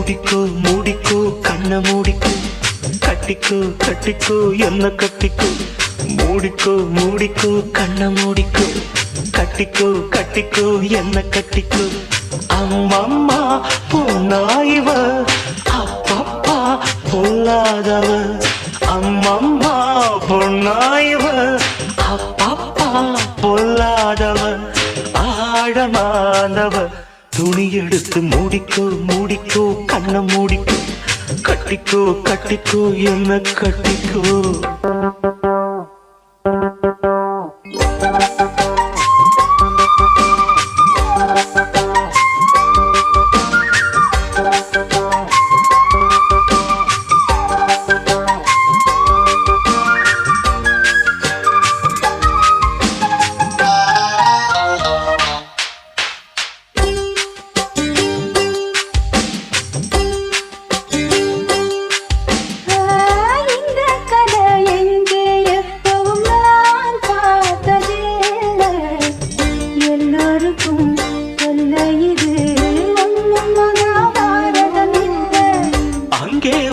மூடிக்கோ மூடிக்கோ கண்ண மூடிக்கோ கட்டிக்கோ கட்டிக்கோ என்ன கட்டிக்கோ மூடிக்கோ மூடிக்கோ கண்ண மூடிக்கோ கட்டிக்கோ கட்டிக்கோ என்ன கட்டிக்கோ அம்மம்மா பொன்னாயிவ அப்பப்பா பொல்லாதவ அம்மம்மா பொன்னாயிவ அப்பப்பா பொல்லாதவ ஆழமானவ துணி எடுத்து மூடிக்கோ மூடிக்கோ கண்ண மூடிக்கோ கட்டிக்கோ கட்டிக்கோ என்ன கட்டிக்கோ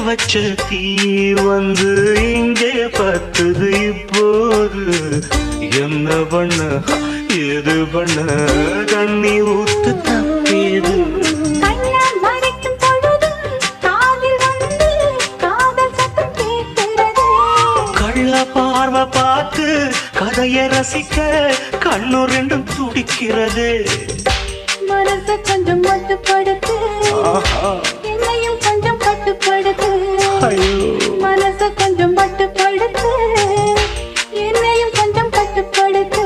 வச்ச தீ வந்து இங்கே பத்துது இப்போது என்ன பண்ண ஏது பண்ண தண்ணி ஊத்து தப்பேது கள்ள பார்வை பார்த்து கதையை ரசிக்க கண்ணு ரெண்டும் துடிக்கிறது மனச கொஞ்சம் மட்டுப்படுத்து என்னையும் கொஞ்சம் கட்டுப்படுத்து மனச கொஞ்சம் மட்டுப்படுத்து என்னையும் கொஞ்சம் கட்டுப்படுத்து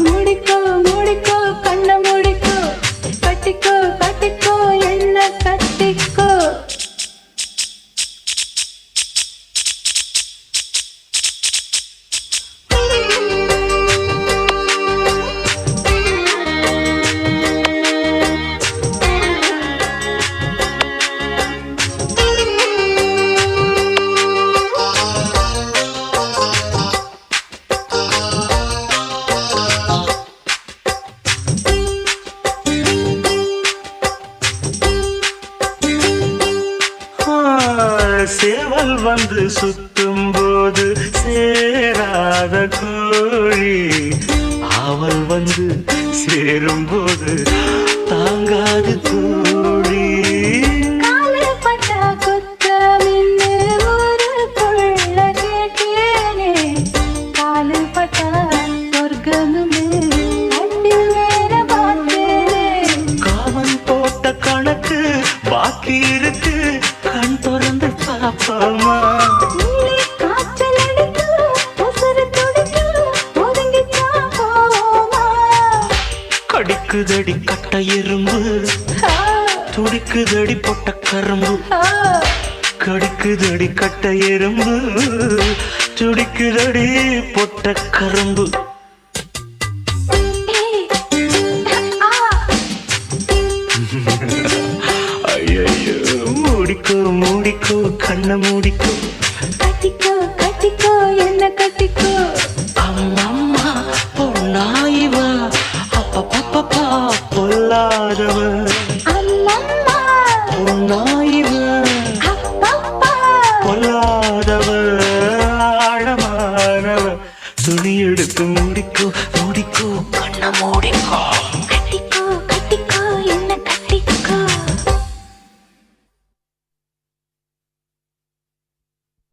மூடிக்கோ மூடிக்கோ கண்ண மூடிக்கோ கட்டிக்கோ கட்டிக்கோ என்ன கட்டிக்கோ சேவல் வந்து சுத்தும் போது சேராத கோழி அவள் வந்து சேரும் போது தாங்காது தோழி காவன் போட்ட கணக்கு பாக்கி இருக்கு கண் திறந்து பாப்பமா கடிக்குதடி கட்ட எறும்பு துடிக்குதடி பொட்ட கரும்பு கடிக்குதடி கட்ட எறும்பு துடிக்குதடி பொட்ட கரும்பு மூடிக்கோ மூடிக்கோ கண்ண மூடிக்கோ கட்டிக்கோ கட்டிக்கோ என்ன கட்டிக்கோ அம்மம்மா பொன்னாயிவ அப்பப்பப்பா பொல்லாதவ அம்மம்மா பொன்னாயிவ அப்பப்பா பொல்லாதவ ஆழமானவ துணி எடுத்து மூடிக்கோ மூடிக்கோ கண்ண மூடிக்கோ